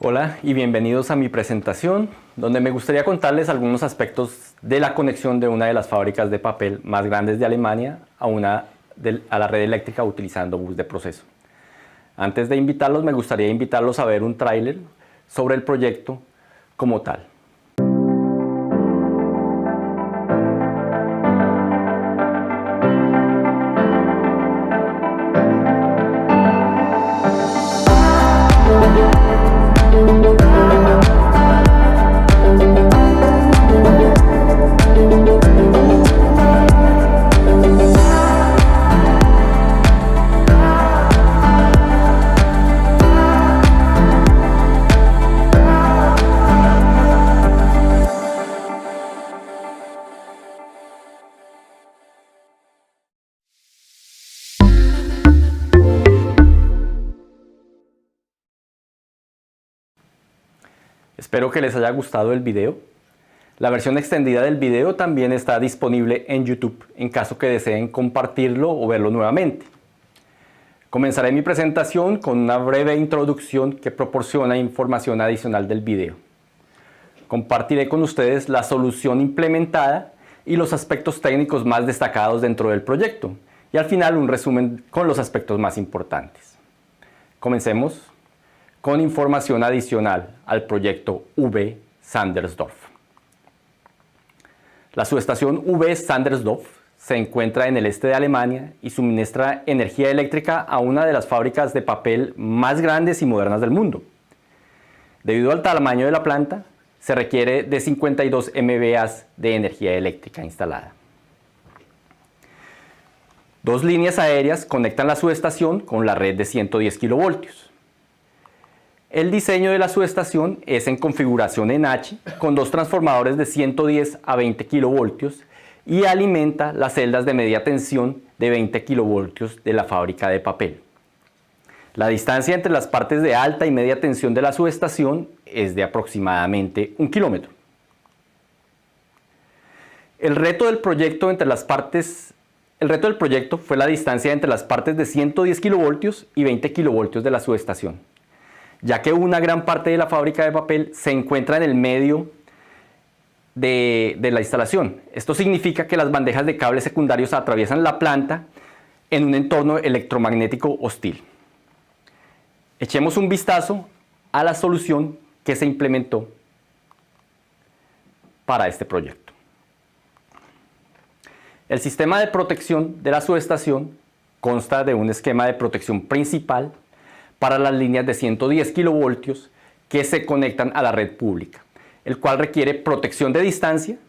Hola y bienvenidos a mi presentación, donde me gustaría contarles algunos aspectos de la conexión de una de las fábricas de papel más grandes de Alemania a la red eléctrica utilizando bus de proceso. Antes de invitarlos, me gustaría invitarlos a ver un tráiler sobre el proyecto como tal. Espero que les haya gustado el video. La versión extendida del video también está disponible en YouTube en caso que deseen compartirlo o verlo nuevamente. Comenzaré mi presentación con una breve introducción que proporciona información adicional del video. Compartiré con ustedes la solución implementada y los aspectos técnicos más destacados dentro del proyecto y al final un resumen con los aspectos más importantes. Comencemos con información adicional al proyecto V-Sandersdorf. La subestación V-Sandersdorf se encuentra en el este de Alemania y suministra energía eléctrica a una de las fábricas de papel más grandes y modernas del mundo. Debido al tamaño de la planta, se requiere de 52 MVA de energía eléctrica instalada. Dos líneas aéreas conectan la subestación con la red de 110 kV. El diseño de la subestación es en configuración en H con dos transformadores de 110 a 20 kV y alimenta las celdas de media tensión de 20 kV de la fábrica de papel. La distancia entre las partes de alta y media tensión de la subestación es de aproximadamente 1 kilómetro. El reto del proyecto fue la distancia entre las partes de 110 kV y 20 kV de la subestación, ya que una gran parte de la fábrica de papel se encuentra en el medio de la instalación. Esto significa que las bandejas de cables secundarios atraviesan la planta en un entorno electromagnético hostil. Echemos un vistazo a la solución que se implementó para este proyecto. El sistema de protección de la subestación consta de un esquema de protección principal para las líneas de 110 kV que se conectan a la red pública, el cual requiere protección de distancia,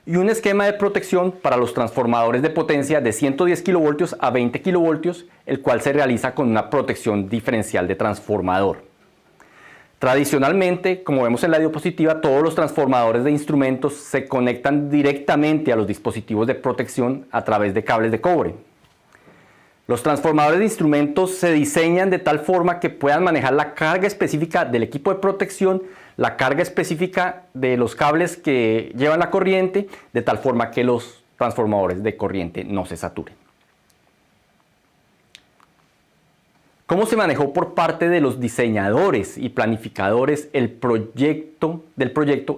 y un esquema de protección para los transformadores de potencia de 110 kV a 20 kV, el cual se realiza con una protección diferencial de transformador. Tradicionalmente, como vemos en la diapositiva, todos los transformadores de instrumentos se conectan directamente a los dispositivos de protección a través de cables de cobre. Los transformadores de instrumentos se diseñan de tal forma que puedan manejar la carga específica del equipo de protección, la carga específica de los cables que llevan la corriente, de tal forma que los transformadores de corriente no se saturen. ¿Cómo se manejó por parte de los diseñadores y planificadores del proyecto,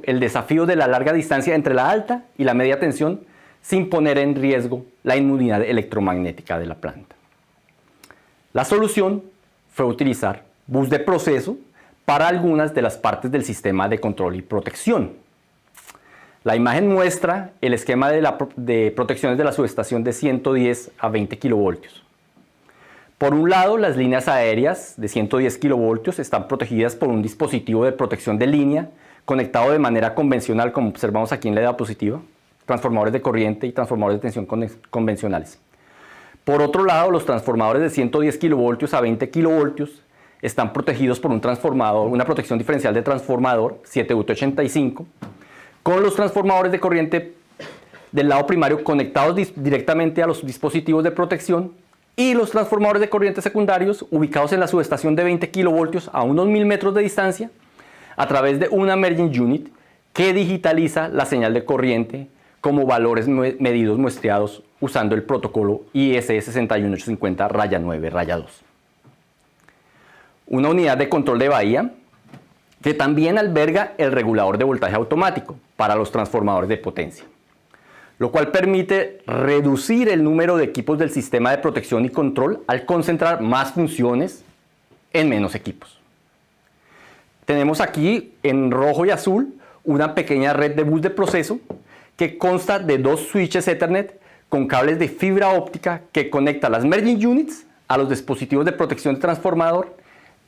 el desafío de la larga distancia entre la alta y la media tensión sin poner en riesgo la inmunidad electromagnética de la planta? La solución fue utilizar bus de proceso para algunas de las partes del sistema de control y protección. La imagen muestra el esquema de protecciones de la subestación de 110 a 20 kV. Por un lado, las líneas aéreas de 110 kV están protegidas por un dispositivo de protección de línea conectado de manera convencional, como observamos aquí en la diapositiva, transformadores de corriente y transformadores de tensión convencionales. Por otro lado, los transformadores de 110 kV a 20 kV están protegidos por una protección diferencial de transformador 7UT85, con los transformadores de corriente del lado primario conectados directamente a los dispositivos de protección y los transformadores de corriente secundarios ubicados en la subestación de 20 kV a unos 1000 metros de distancia a través de una merging unit que digitaliza la señal de corriente como valores medidos muestreados usando el protocolo IEC 61850-9-2. Una unidad de control de bahía que también alberga el regulador de voltaje automático para los transformadores de potencia, lo cual permite reducir el número de equipos del sistema de protección y control al concentrar más funciones en menos equipos. Tenemos aquí en rojo y azul una pequeña red de bus de proceso que consta de dos switches Ethernet con cables de fibra óptica que conecta las merging units a los dispositivos de protección de transformador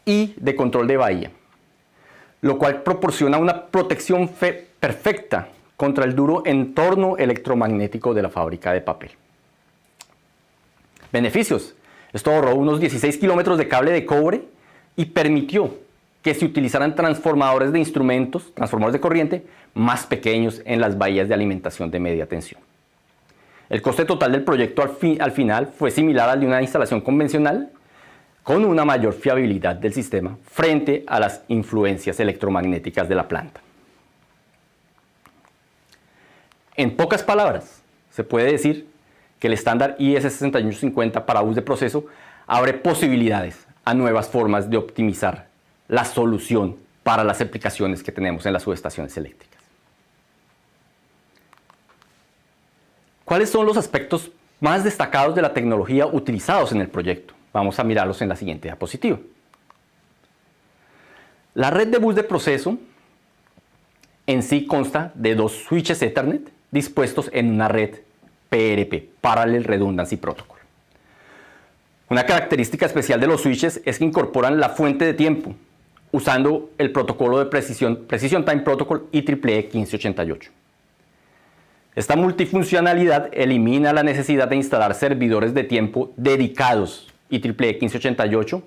y de control de bahía, lo cual proporciona una protección perfecta contra el duro entorno electromagnético de la fábrica de papel. Beneficios. Esto ahorró unos 16 kilómetros de cable de cobre y permitió que se utilizaran transformadores de instrumentos, transformadores de corriente, más pequeños en las bahías de alimentación de media tensión. El coste total del proyecto al final fue similar al de una instalación convencional, con una mayor fiabilidad del sistema frente a las influencias electromagnéticas de la planta. En pocas palabras, se puede decir que el estándar IS6850 para bus de proceso abre posibilidades a nuevas formas de optimizar la solución para las aplicaciones que tenemos en las subestaciones eléctricas. ¿Cuáles son los aspectos más destacados de la tecnología utilizados en el proyecto? Vamos a mirarlos en la siguiente diapositiva. La red de bus de proceso en sí consta de dos switches Ethernet dispuestos en una red PRP, Parallel Redundancy Protocol. Una característica especial de los switches es que incorporan la fuente de tiempo usando el protocolo de Precision Time Protocol IEEE 1588. Esta multifuncionalidad elimina la necesidad de instalar servidores de tiempo dedicados IEEE 1588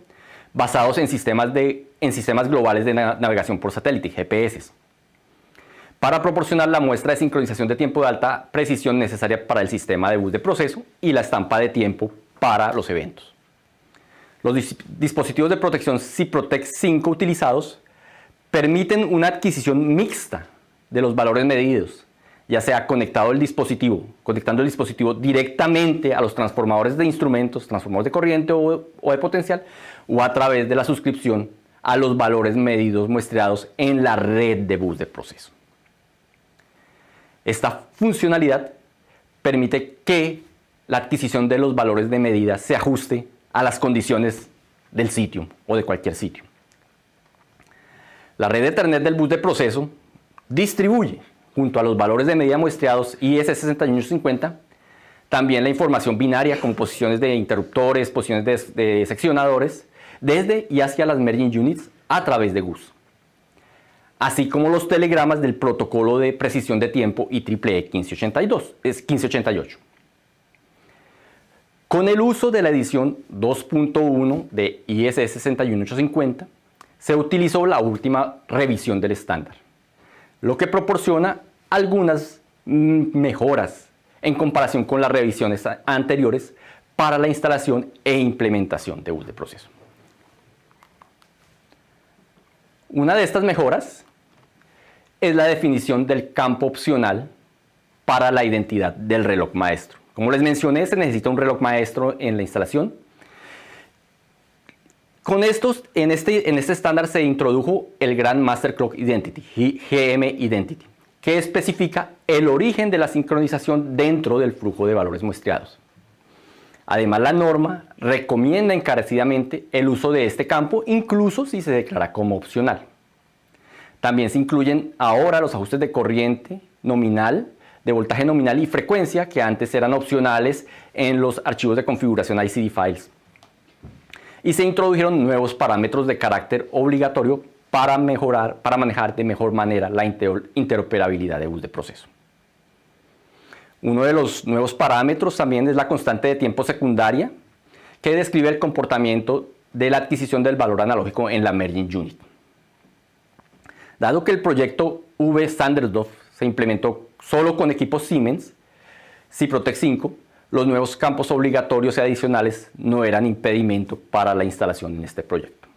basados en sistemas globales de navegación por satélite, GPS, para proporcionar la muestra de sincronización de tiempo de alta precisión necesaria para el sistema de bus de proceso y la estampa de tiempo para los eventos. Los dispositivos de protección CPROTEC 5 utilizados permiten una adquisición mixta de los valores medidos, ya sea conectando el dispositivo directamente a los transformadores de instrumentos, transformadores de corriente o de potencial, o a través de la suscripción a los valores medidos muestreados en la red de bus de proceso. Esta funcionalidad permite que la adquisición de los valores de medida se ajuste a las condiciones del sitio o de cualquier sitio. La red de Ethernet del bus de proceso distribuye, junto a los valores de medida muestreados IS6850, también la información binaria como posiciones de interruptores, posiciones de seccionadores, desde y hacia las merging units a través de GUS, así como los telegramas del protocolo de precisión de tiempo IEEE 1588. Con el uso de la edición 2.1 de ISS 61850, se utilizó la última revisión del estándar, lo que proporciona algunas mejoras en comparación con las revisiones anteriores para la instalación e implementación de bus de proceso. Una de estas mejoras es la definición del campo opcional para la identidad del reloj maestro. Como les mencioné, se necesita un reloj maestro en la instalación. Con estos, en este estándar se introdujo el Grand Master Clock Identity, GM Identity, que especifica el origen de la sincronización dentro del flujo de valores muestreados. Además, la norma recomienda encarecidamente el uso de este campo, incluso si se declara como opcional. También se incluyen ahora los ajustes de corriente nominal, de voltaje nominal y frecuencia, que antes eran opcionales en los archivos de configuración ICD files. Y se introdujeron nuevos parámetros de carácter obligatorio para manejar de mejor manera la interoperabilidad de bus de proceso. Uno de los nuevos parámetros también es la constante de tiempo secundaria, que describe el comportamiento de la adquisición del valor analógico en la merging unit. Dado que el proyecto V Standardov se implementó solo con equipos Siemens, CPROTEC 5, los nuevos campos obligatorios y adicionales no eran impedimento para la instalación en este proyecto.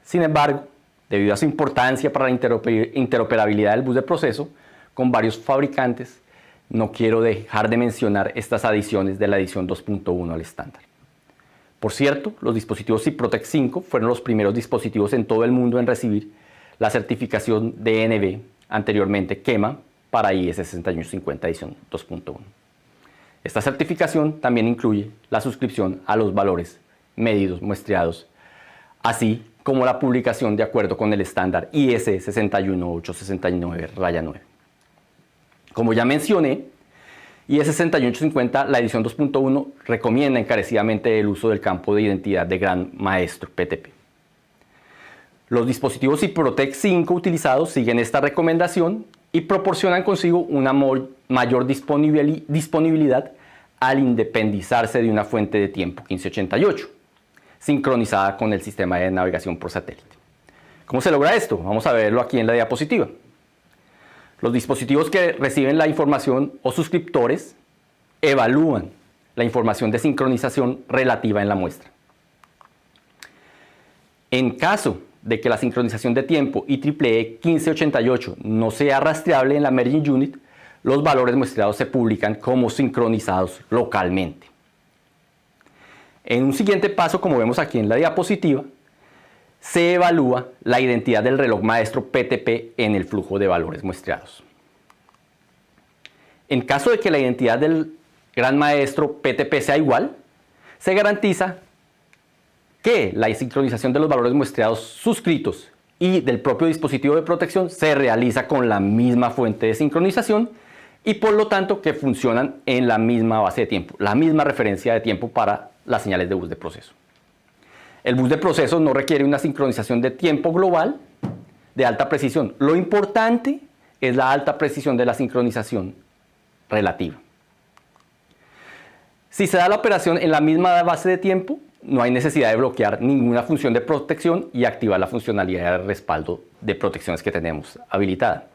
Sin embargo, debido a su importancia para la interoperabilidad del bus de proceso con varios fabricantes, no quiero dejar de mencionar estas adiciones de la edición 2.1 al estándar. Por cierto, los dispositivos CPROTEC 5 fueron los primeros dispositivos en todo el mundo en recibir la certificación DNV, anteriormente QEMA, para IS 6150 edición 2.1. Esta certificación también incluye la suscripción a los valores medidos muestreados, así como la publicación de acuerdo con el estándar IS 61869-9. Como ya mencioné, IS 61850, la edición 2.1, recomienda encarecidamente el uso del campo de identidad de Gran Maestro PTP. Los dispositivos Ciprotec 5 utilizados siguen esta recomendación y proporcionan consigo una mayor disponibilidad al independizarse de una fuente de tiempo 1588, sincronizada con el sistema de navegación por satélite. ¿Cómo se logra esto? Vamos a verlo aquí en la diapositiva. Los dispositivos que reciben la información o suscriptores evalúan la información de sincronización relativa en la muestra. En caso de que la sincronización de tiempo IEEE 1588 no sea rastreable en la Merging Unit, los valores muestreados se publican como sincronizados localmente. En un siguiente paso, como vemos aquí en la diapositiva, se evalúa la identidad del reloj maestro PTP en el flujo de valores muestreados. En caso de que la identidad del gran maestro PTP sea igual, se garantiza que la sincronización de los valores muestreados suscritos y del propio dispositivo de protección se realiza con la misma fuente de sincronización y por lo tanto que funcionan en la misma base de tiempo, la misma referencia de tiempo para las señales de bus de proceso. El bus de proceso no requiere una sincronización de tiempo global de alta precisión. Lo importante es la alta precisión de la sincronización relativa. Si se da la operación en la misma base de tiempo, no hay necesidad de bloquear ninguna función de protección y activar la funcionalidad de respaldo de protecciones que tenemos habilitada.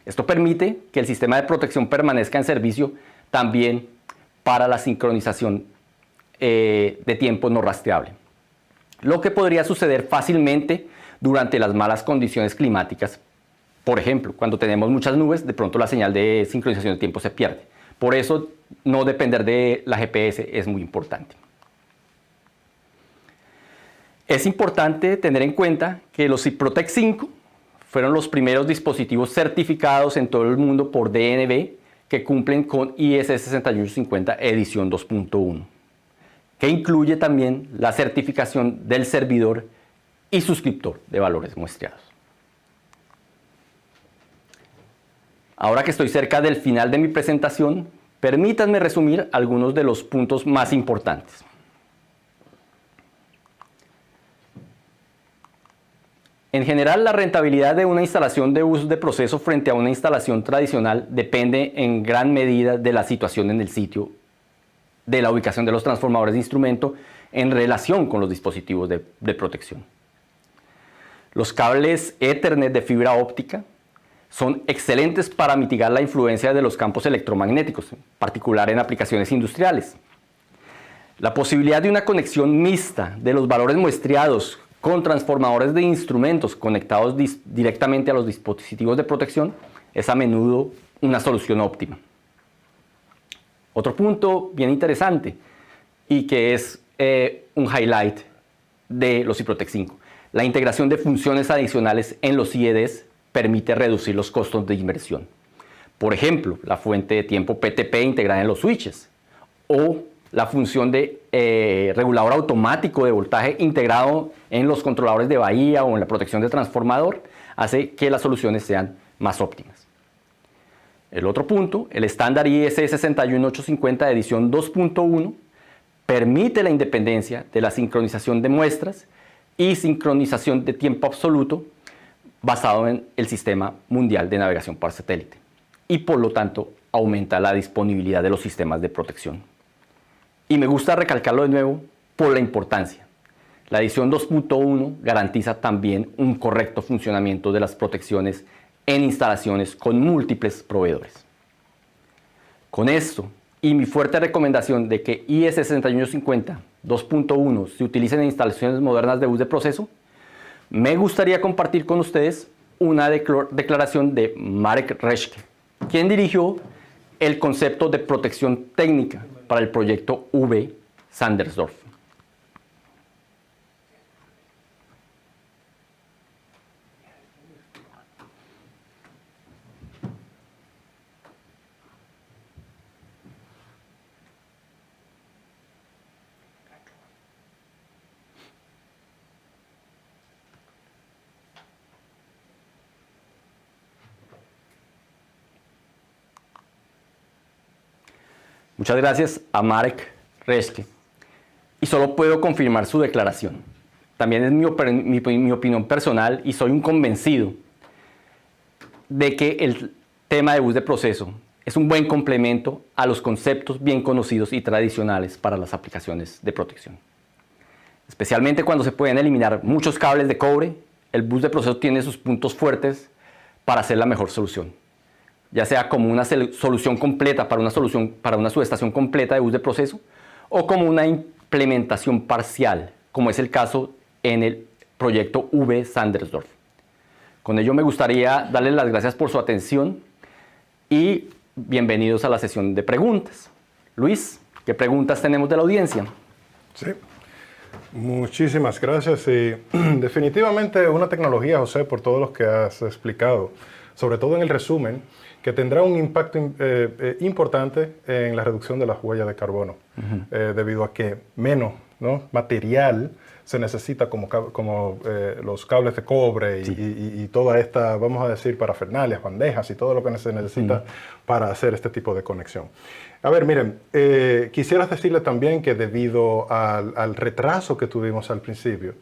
Esto permite que el sistema de protección permanezca en servicio también para la sincronización de tiempo no rastreable, lo que podría suceder fácilmente durante las malas condiciones climáticas. Por ejemplo, cuando tenemos muchas nubes, de pronto la señal de sincronización de tiempo se pierde. Por eso, no depender de la GPS es muy importante. Es importante tener en cuenta que los Ciprotec 5 fueron los primeros dispositivos certificados en todo el mundo por DNV que cumplen con IS 6150 edición 2.1. que incluye también la certificación del servidor y suscriptor de valores muestreados. Ahora que estoy cerca del final de mi presentación, permítanme resumir algunos de los puntos más importantes. En general, la rentabilidad de una instalación de bus de proceso frente a una instalación tradicional depende en gran medida de la situación en el sitio, de la ubicación de los transformadores de instrumento en relación con los dispositivos de protección. Los cables Ethernet de fibra óptica son excelentes para mitigar la influencia de los campos electromagnéticos, en particular en aplicaciones industriales. La posibilidad de una conexión mixta de los valores muestreados con transformadores de instrumentos conectados directamente a los dispositivos de protección es a menudo una solución óptima. Otro punto bien interesante y que es un highlight de los Ciprotec 5. La integración de funciones adicionales en los IEDs permite reducir los costos de inversión. Por ejemplo, la fuente de tiempo PTP integrada en los switches o la función de regulador automático de voltaje integrado en los controladores de bahía o en la protección de transformador hace que las soluciones sean más óptimas. El otro punto, el estándar IS 61850 edición 2.1 permite la independencia de la sincronización de muestras y sincronización de tiempo absoluto basado en el Sistema Mundial de Navegación por Satélite y por lo tanto aumenta la disponibilidad de los sistemas de protección. Y me gusta recalcarlo de nuevo por la importancia. La edición 2.1 garantiza también un correcto funcionamiento de las protecciones en instalaciones con múltiples proveedores. Con esto y mi fuerte recomendación de que IS 6150 2.1 se utilicen en instalaciones modernas de bus de proceso, me gustaría compartir con ustedes una declaración de Marek Reszke, quien dirigió el concepto de protección técnica para el proyecto V. Sandersdorf. Muchas gracias a Marek Reschke. Y solo puedo confirmar su declaración. También es mi opinión personal y soy un convencido de que el tema de bus de proceso es un buen complemento a los conceptos bien conocidos y tradicionales para las aplicaciones de protección. Especialmente cuando se pueden eliminar muchos cables de cobre, el bus de proceso tiene sus puntos fuertes para hacer la mejor solución. Ya sea como una solución completa para una subestación completa de bus de proceso o como una implementación parcial, como es el caso en el proyecto V-Sandersdorf. Con ello me gustaría darles las gracias por su atención y bienvenidos a la sesión de preguntas. Luis, ¿qué preguntas tenemos de la audiencia? Sí, muchísimas gracias. Y definitivamente una tecnología, José, por todo lo que has explicado, sobre todo en el resumen, que tendrá un impacto importante en la reducción de la huella de carbono, debido a que menos, ¿no?, material se necesita como los cables de cobre y toda esta, vamos a decir, parafernalias, bandejas y todo lo que se necesita para hacer este tipo de conexión. A ver, miren, quisiera decirle también que debido al retraso que tuvimos al principio,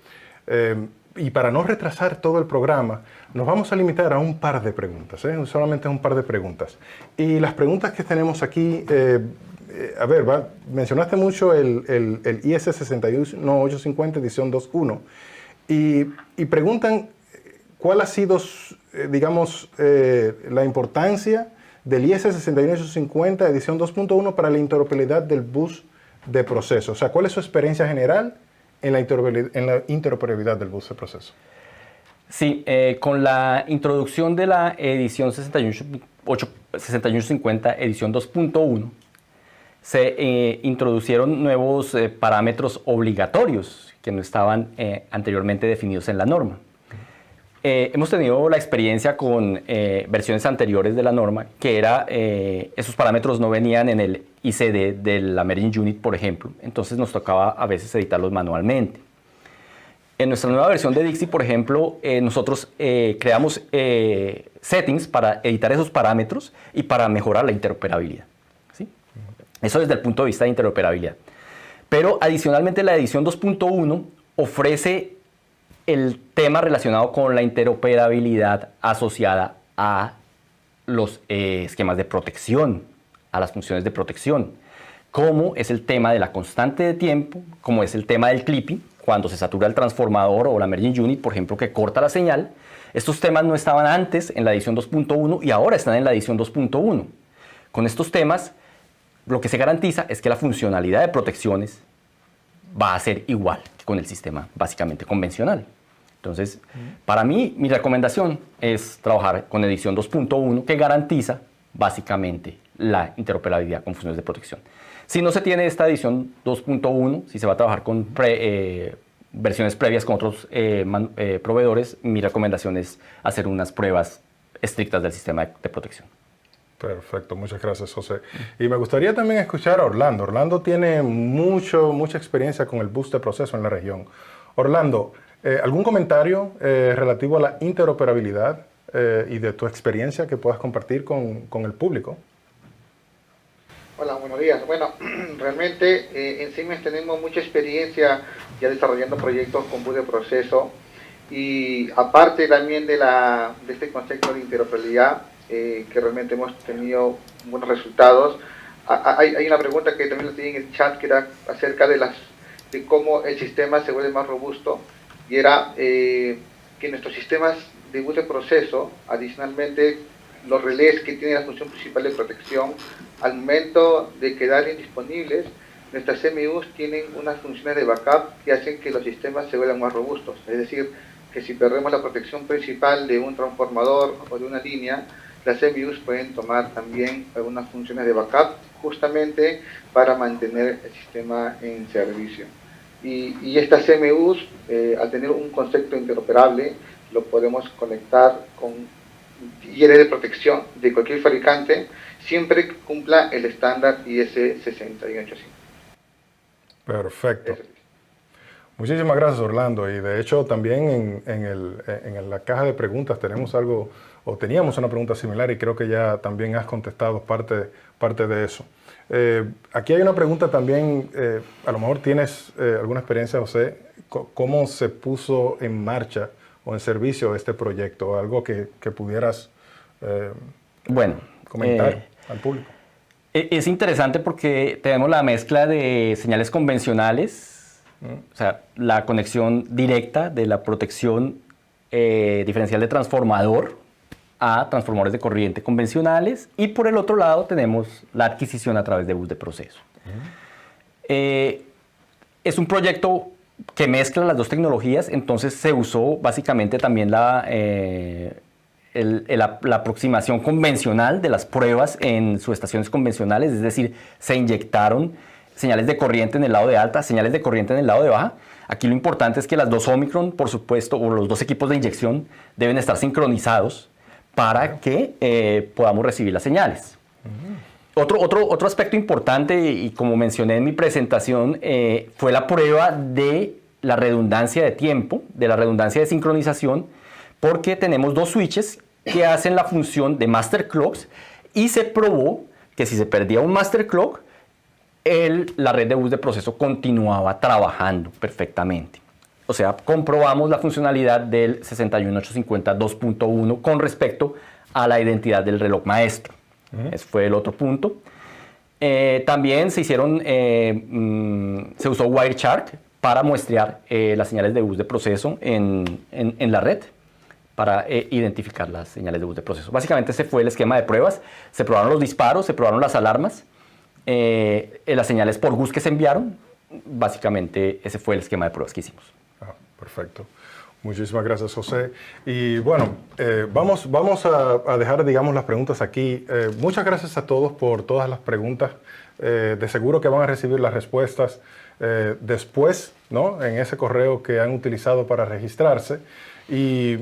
y para no retrasar todo el programa, nos vamos a limitar a un par de preguntas, solamente a un par de preguntas. Y las preguntas que tenemos aquí, a ver, mencionaste mucho el IS 61850 edición 2.1 y preguntan cuál ha sido, digamos, la importancia del IS 61850 edición 2.1 para la interoperabilidad del bus de proceso. O sea, ¿cuál es su experiencia general en la interoperabilidad del bus de proceso? Sí, con la introducción de la edición 61850 edición 2.1, se introducieron nuevos parámetros obligatorios que no estaban anteriormente definidos en la norma. Hemos tenido la experiencia con versiones anteriores de la norma que esos parámetros no venían en el ICD de la Merging Unit, por ejemplo, entonces nos tocaba a veces editarlos manualmente. En nuestra nueva versión de Dixie, por ejemplo, nosotros creamos settings para editar esos parámetros y para mejorar la interoperabilidad. ¿Sí? Eso desde el punto de vista de interoperabilidad. Pero adicionalmente la edición 2.1 ofrece el tema relacionado con la interoperabilidad asociada a los esquemas de protección, a las funciones de protección, como es el tema de la constante de tiempo, como es el tema del clipping, cuando se satura el transformador o la Merging Unit, por ejemplo, que corta la señal. Estos temas no estaban antes en la edición 2.1 y ahora están en la edición 2.1. Con estos temas, lo que se garantiza es que la funcionalidad de protecciones va a ser igual que con el sistema básicamente convencional. Entonces, para mí, mi recomendación es trabajar con edición 2.1 que garantiza básicamente la interoperabilidad con funciones de protección. Si no se tiene esta edición 2.1, si se va a trabajar con versiones previas con otros proveedores, mi recomendación es hacer unas pruebas estrictas del sistema de protección. Perfecto, muchas gracias, José. Y me gustaría también escuchar a Orlando. Orlando tiene mucha experiencia con el bus de proceso en la región. Orlando, ¿algún comentario relativo a la interoperabilidad y de tu experiencia que puedas compartir con el público? Hola, buenos días. Bueno, realmente en Siemens tenemos mucha experiencia ya desarrollando proyectos con bus de proceso y aparte también de este concepto de interoperabilidad que realmente hemos tenido buenos resultados. Hay una pregunta que también lo tiene en el chat que era acerca de cómo el sistema se vuelve más robusto y era que nuestros sistemas de bus de proceso, adicionalmente los relés que tienen la función principal de protección, al momento de quedar indisponibles, nuestras CMUs tienen unas funciones de backup que hacen que los sistemas se vuelvan más robustos. Es decir, que si perdemos la protección principal de un transformador o de una línea, las CMUs pueden tomar también algunas funciones de backup justamente para mantener el sistema en servicio. Y estas CMUs, al tener un concepto interoperable, lo podemos conectar con IR de protección de cualquier fabricante, siempre que cumpla el estándar IS 685. Perfecto. Muchísimas gracias, Orlando. Y de hecho también en la caja de preguntas tenemos teníamos una pregunta similar y creo que ya también has contestado parte de eso. Aquí hay una pregunta también, a lo mejor tienes alguna experiencia, José, ¿cómo se puso en marcha o en servicio este proyecto? Algo que pudieras Bueno, comentar al público. Es interesante porque tenemos la mezcla de señales convencionales, o sea, la conexión directa de la protección diferencial de transformador a transformadores de corriente convencionales, y por el otro lado tenemos la adquisición a través de bus de proceso. Es un proyecto que mezcla las dos tecnologías, entonces se usó básicamente también la aproximación convencional de las pruebas en subestaciones convencionales, es decir, se inyectaron señales de corriente en el lado de alta, señales de corriente en el lado de baja. Aquí lo importante es que las dos Omicron, por supuesto, o los dos equipos de inyección deben estar sincronizados para que podamos recibir las señales. Otro aspecto importante, y como mencioné en mi presentación, fue la prueba de la redundancia de tiempo, de la redundancia de sincronización, porque tenemos dos switches que hacen la función de master clocks, y se probó que si se perdía un master clock, la red de bus de proceso continuaba trabajando perfectamente. O sea, comprobamos la funcionalidad del 61850 2.1 con respecto a la identidad del reloj maestro. Ese fue el otro punto. También se usó Wireshark para muestrear las señales de bus de proceso en la red, para identificar las señales de bus de proceso. Básicamente ese fue el esquema de pruebas. Se probaron los disparos, se probaron las alarmas, las señales por bus que se enviaron. Básicamente ese fue el esquema de pruebas que hicimos. Perfecto. Muchísimas gracias, José. Y bueno, vamos a dejar, digamos, las preguntas aquí. Muchas gracias a todos por todas las preguntas. De seguro que van a recibir las respuestas después, ¿no? En ese correo que han utilizado para registrarse. Y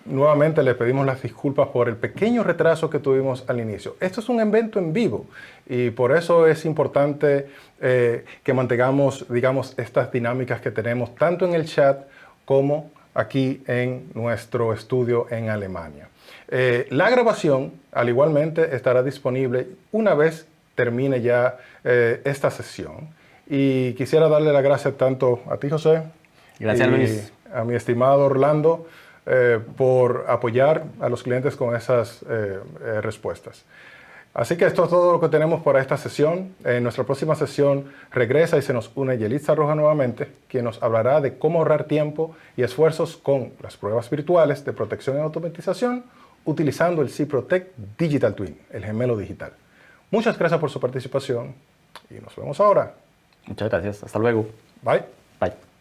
nuevamente les pedimos las disculpas por el pequeño retraso que tuvimos al inicio. Esto es un evento en vivo y por eso es importante que mantengamos, digamos, estas dinámicas que tenemos tanto en el chat como aquí en nuestro estudio en Alemania. La grabación, al igualmente, estará disponible una vez termine ya esta sesión. Y quisiera darle las gracias tanto a ti, José. Gracias, Luis. A mi estimado Orlando por apoyar a los clientes con esas respuestas. Así que esto es todo lo que tenemos para esta sesión. En nuestra próxima sesión regresa y se nos une Yelitza Roja nuevamente, quien nos hablará de cómo ahorrar tiempo y esfuerzos con las pruebas virtuales de protección y automatización utilizando el CIPROTEC Digital Twin, el gemelo digital. Muchas gracias por su participación y nos vemos ahora. Muchas gracias. Hasta luego. Bye. Bye.